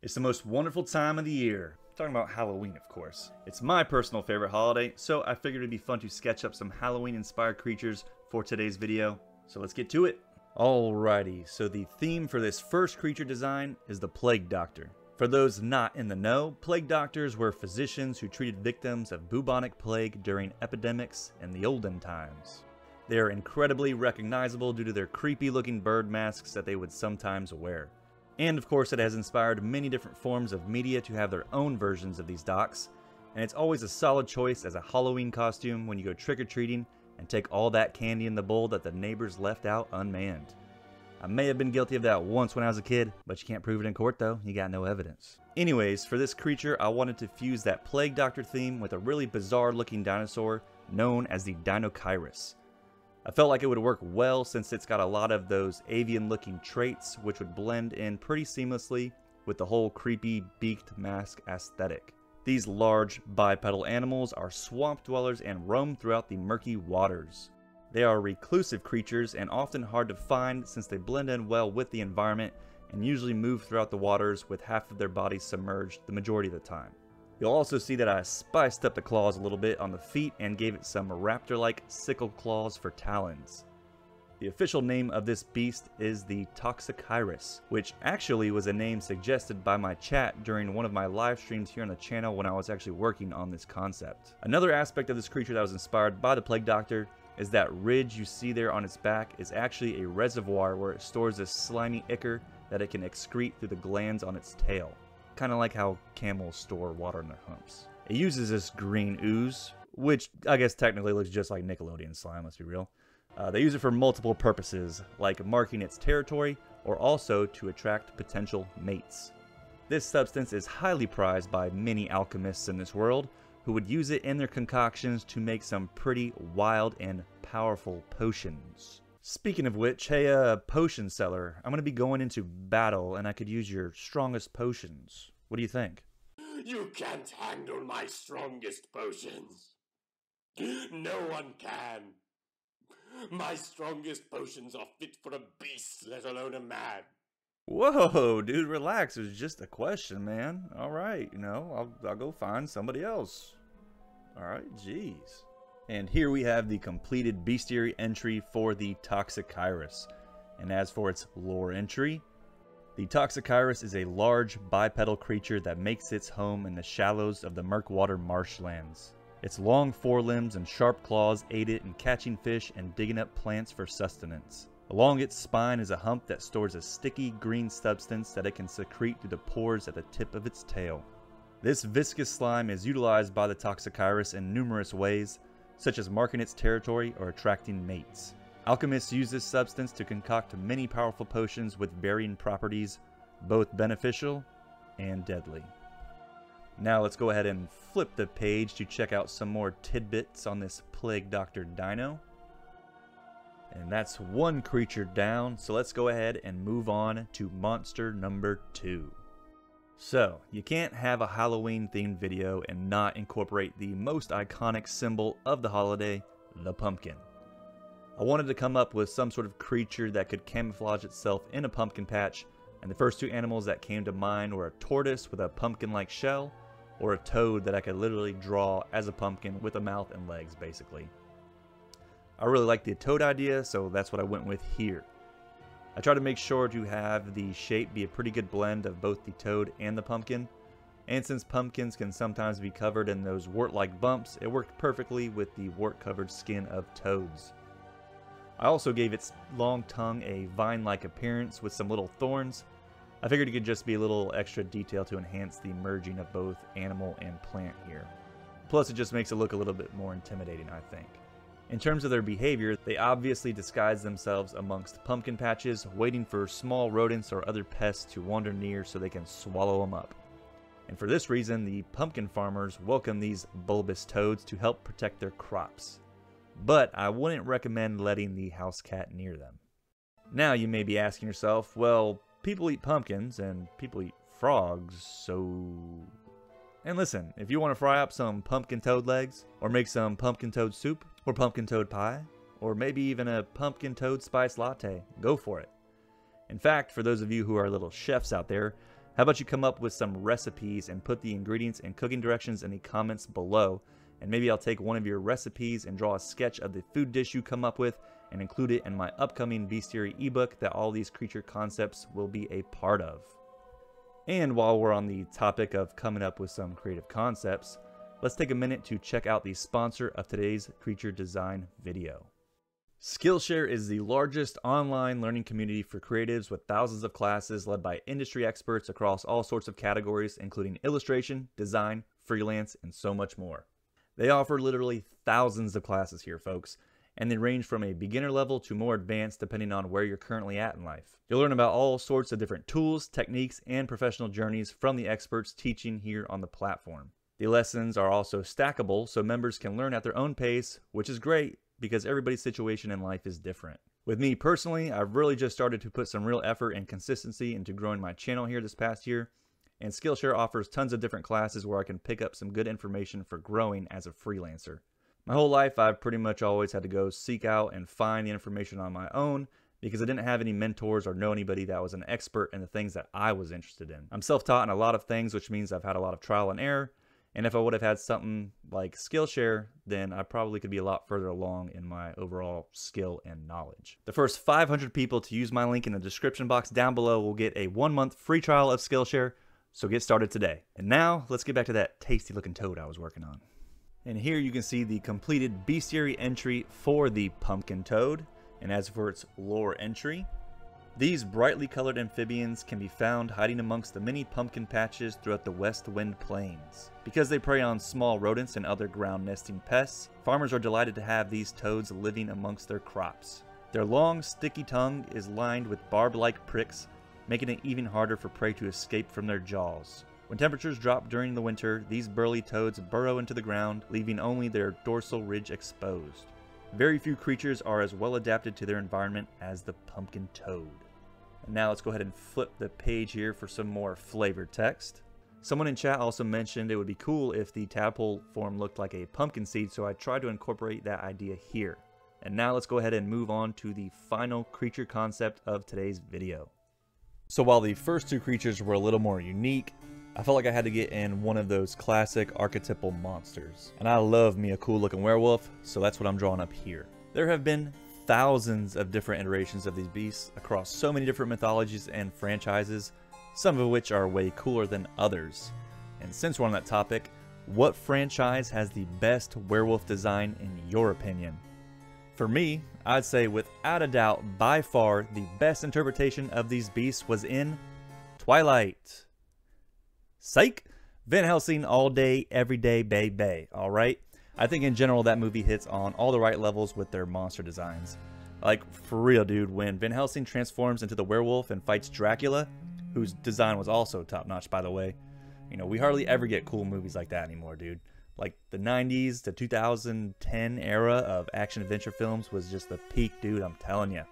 It's the most wonderful time of the year. I'm talking about Halloween, of course. It's my personal favorite holiday, so I figured it'd be fun to sketch up some Halloween-inspired creatures for today's video. So let's get to it. Alrighty, so the theme for this first creature design is the Plague Doctor. For those not in the know, Plague Doctors were physicians who treated victims of bubonic plague during epidemics in the olden times. They are incredibly recognizable due to their creepy-looking bird masks that they would sometimes wear. And of course, it has inspired many different forms of media to have their own versions of these docs, and it's always a solid choice as a Halloween costume when you go trick-or-treating and take all that candy in the bowl that the neighbors left out unmanned. I may have been guilty of that once when I was a kid, but you can't prove it in court though, you got no evidence. Anyways, for this creature, I wanted to fuse that Plague Doctor theme with a really bizarre looking dinosaur known as the Toxicheirus. I felt like it would work well since it's got a lot of those avian looking traits which would blend in pretty seamlessly with the whole creepy beaked mask aesthetic. These large bipedal animals are swamp dwellers and roam throughout the murky waters. They are reclusive creatures and often hard to find since they blend in well with the environment and usually move throughout the waters with half of their bodies submerged the majority of the time. You'll also see that I spiced up the claws a little bit on the feet and gave it some raptor-like sickle claws for talons. The official name of this beast is the Toxicheirus, which actually was a name suggested by my chat during one of my live streams here on the channel when I was actually working on this concept. Another aspect of this creature that was inspired by the Plague Doctor is that ridge you see there on its back is actually a reservoir where it stores this slimy ichor that it can excrete through the glands on its tail. Kind of like how camels store water in their humps. It uses this green ooze, which I guess technically looks just like Nickelodeon slime, let's be real. They use it for multiple purposes, like marking its territory, or also to attract potential mates. This substance is highly prized by many alchemists in this world, who would use it in their concoctions to make some pretty wild and powerful potions. Speaking of which, hey potion seller, I'm going to be going into battle and I could use your strongest potions. What do you think? You can't handle my strongest potions. No one can. My strongest potions are fit for a beast, let alone a man. Whoa, dude, relax. It was just a question, man. Alright, I'll go find somebody else. Alright, jeez. And here we have the completed bestiary entry for the Toxicheirus. And as for its lore entry, the Toxicheirus is a large bipedal creature that makes its home in the shallows of the murkwater marshlands. Its long forelimbs and sharp claws aid it in catching fish and digging up plants for sustenance. Along its spine is a hump that stores a sticky green substance that it can secrete through the pores at the tip of its tail. This viscous slime is utilized by the Toxicheirus in numerous ways, such as marking its territory or attracting mates. Alchemists use this substance to concoct many powerful potions with varying properties, both beneficial and deadly. Now let's go ahead and flip the page to check out some more tidbits on this Plague Doctor Dino. And that's one creature down, so let's go ahead and move on to monster number 2. So, you can't have a Halloween themed video and not incorporate the most iconic symbol of the holiday, the pumpkin. I wanted to come up with some sort of creature that could camouflage itself in a pumpkin patch, and the first two animals that came to mind were a tortoise with a pumpkin-like shell, or a toad that I could literally draw as a pumpkin with a mouth and legs, basically. I really like the toad idea, so that's what I went with here. I try to make sure to have the shape be a pretty good blend of both the toad and the pumpkin, and since pumpkins can sometimes be covered in those wart-like bumps, it worked perfectly with the wart-covered skin of toads. I also gave its long tongue a vine-like appearance with some little thorns. I figured it could just be a little extra detail to enhance the merging of both animal and plant here. Plus it just makes it look a little bit more intimidating, I think. In terms of their behavior, they obviously disguise themselves amongst pumpkin patches, waiting for small rodents or other pests to wander near so they can swallow them up. And for this reason, the pumpkin farmers welcome these bulbous toads to help protect their crops. But I wouldn't recommend letting the house cat near them. Now you may be asking yourself, well, people eat pumpkins and people eat frogs, so... And listen, if you want to fry up some pumpkin toad legs, or make some pumpkin toad soup, or pumpkin toad pie, or maybe even a pumpkin toad spice latte, go for it. In fact, for those of you who are little chefs out there, How about you come up with some recipes and put the ingredients and cooking directions in the comments below, and maybe I'll take one of your recipes and draw a sketch of the food dish you come up with and include it in my upcoming bestiary ebook that all these creature concepts will be a part of. And while we're on the topic of coming up with some creative concepts, let's take a minute to check out the sponsor of today's creature design video. Skillshare is the largest online learning community for creatives with thousands of classes led by industry experts across all sorts of categories, including illustration, design, freelance, and so much more. They offer literally thousands of classes here, folks, and they range from a beginner level to more advanced depending on where you're currently at in life. You'll learn about all sorts of different tools, techniques, and professional journeys from the experts teaching here on the platform. The lessons are also stackable, so members can learn at their own pace, which is great because everybody's situation in life is different. With me personally, I've really just started to put some real effort and consistency into growing my channel here this past year, and Skillshare offers tons of different classes where I can pick up some good information for growing as a freelancer. My whole life, I've pretty much always had to go seek out and find the information on my own because I didn't have any mentors or know anybody that was an expert in the things that I was interested in. I'm self-taught in a lot of things, which means I've had a lot of trial and error. And if I would have had something like Skillshare, then I probably could be a lot further along in my overall skill and knowledge. The first 500 people to use my link in the description box down below will get a 1-month free trial of Skillshare, so get started today. And now, let's get back to that tasty looking toad I was working on. And here you can see the completed bestiary entry for the pumpkin toad. And as for its lore entry, these brightly colored amphibians can be found hiding amongst the many pumpkin patches throughout the West Wind Plains. Because they prey on small rodents and other ground nesting pests, farmers are delighted to have these toads living amongst their crops. Their long, sticky tongue is lined with barb-like pricks, making it even harder for prey to escape from their jaws. When temperatures drop during the winter, these burly toads burrow into the ground, leaving only their dorsal ridge exposed. Very few creatures are as well adapted to their environment as the pumpkin toad. And now let's go ahead and flip the page here for some more flavored text. Someone in chat also mentioned it would be cool if the tadpole form looked like a pumpkin seed, so I tried to incorporate that idea here. And now let's go ahead and move on to the final creature concept of today's video. So while the first two creatures were a little more unique, I felt like I had to get in one of those classic archetypal monsters. And I love me a cool looking werewolf, so that's what I'm drawing up here. There have been thousands of different iterations of these beasts across so many different mythologies and franchises, some of which are way cooler than others. And since we're on that topic, what franchise has the best werewolf design in your opinion? For me, I'd say without a doubt, by far, the best interpretation of these beasts was in Twilight. Psych! Van Helsing all day, every day, baby, alright? I think in general that movie hits on all the right levels with their monster designs. Like, for real dude, when Van Helsing transforms into the werewolf and fights Dracula, whose design was also top notch by the way, you know, we hardly ever get cool movies like that anymore, dude. Like, the 90s to 2010 era of action-adventure films was just the peak, dude, I'm telling you.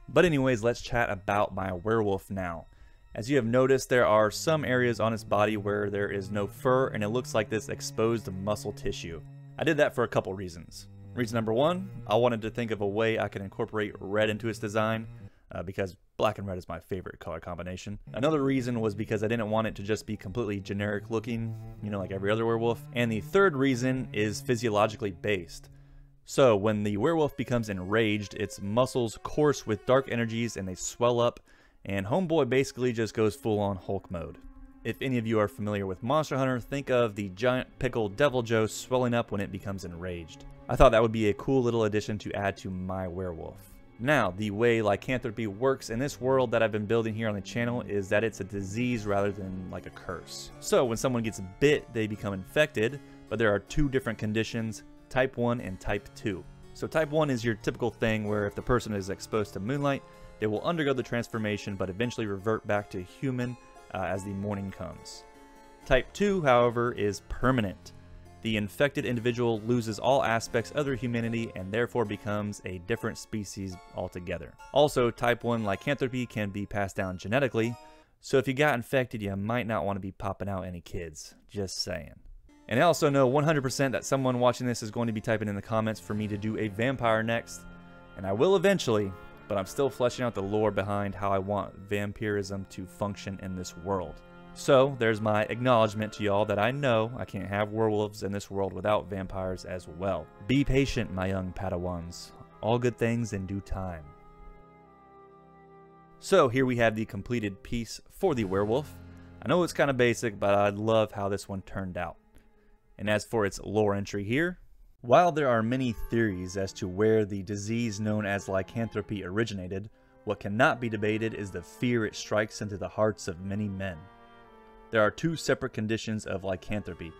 But anyways, let's chat about my werewolf now. As you have noticed, there are some areas on its body where there is no fur and it looks like this exposed muscle tissue. I did that for a couple reasons. Reason number one, I wanted to think of a way I could incorporate red into its design, because black and red is my favorite color combination. Another reason was because I didn't want it to just be completely generic looking, you know, like every other werewolf. And the third reason is physiologically based. So when the werewolf becomes enraged, its muscles course with dark energies and they swell up, and homeboy basically just goes full on Hulk mode. If any of you are familiar with Monster Hunter, think of the giant pickle Devil Joe swelling up when it becomes enraged. I thought that would be a cool little addition to add to my werewolf. Now, the way lycanthropy works in this world that I've been building here on the channel is that it's a disease rather than like a curse. So when someone gets bit, they become infected, but there are two different conditions, type 1 and type 2. So type 1 is your typical thing where if the person is exposed to moonlight, they will undergo the transformation but eventually revert back to human as the morning comes. Type 2, however, is permanent. The infected individual loses all aspects of their humanity and therefore becomes a different species altogether. Also, type 1 lycanthropy can be passed down genetically, so if you got infected, you might not want to be popping out any kids. Just saying. And I also know 100% that someone watching this is going to be typing in the comments for me to do a vampire next, and I will eventually, but I'm still fleshing out the lore behind how I want vampirism to function in this world. So there's my acknowledgement to y'all that I know I can't have werewolves in this world without vampires as well. Be patient, my young Padawans. All good things in due time. So here we have the completed piece for the werewolf. I know it's kind of basic, but I love how this one turned out. And as for its lore entry here, while there are many theories as to where the disease known as lycanthropy originated, what cannot be debated is the fear it strikes into the hearts of many men. There are two separate conditions of lycanthropy.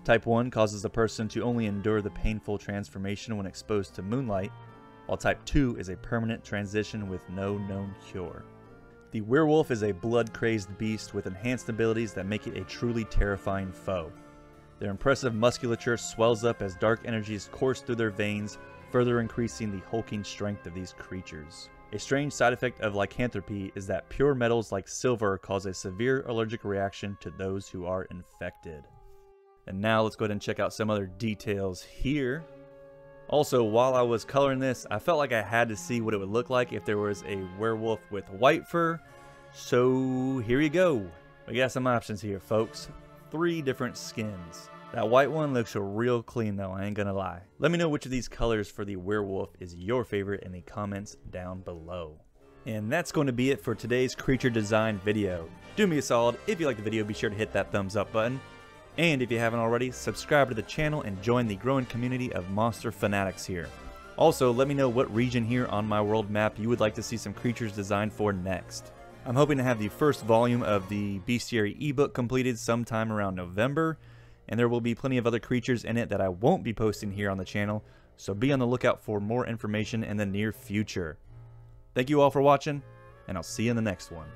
Type 1 causes a person to only endure the painful transformation when exposed to moonlight, while Type 2 is a permanent transition with no known cure. The werewolf is a blood-crazed beast with enhanced abilities that make it a truly terrifying foe. Their impressive musculature swells up as dark energies course through their veins, further increasing the hulking strength of these creatures. A strange side effect of lycanthropy is that pure metals like silver cause a severe allergic reaction to those who are infected. And now let's go ahead and check out some other details here. Also, while I was coloring this, I felt like I had to see what it would look like if there was a werewolf with white fur. So here you go. We got some options here, folks. 3 different skins. That white one looks real clean though, I ain't gonna lie. Let me know which of these colors for the werewolf is your favorite in the comments down below. And that's going to be it for today's creature design video. Do me a solid, if you liked the video, be sure to hit that thumbs up button. And if you haven't already, subscribe to the channel and join the growing community of monster fanatics here. Also, let me know what region here on my world map you would like to see some creatures designed for next. I'm hoping to have the first volume of the Bestiary ebook completed sometime around November. And there will be plenty of other creatures in it that I won't be posting here on the channel, so be on the lookout for more information in the near future. Thank you all for watching, and I'll see you in the next one.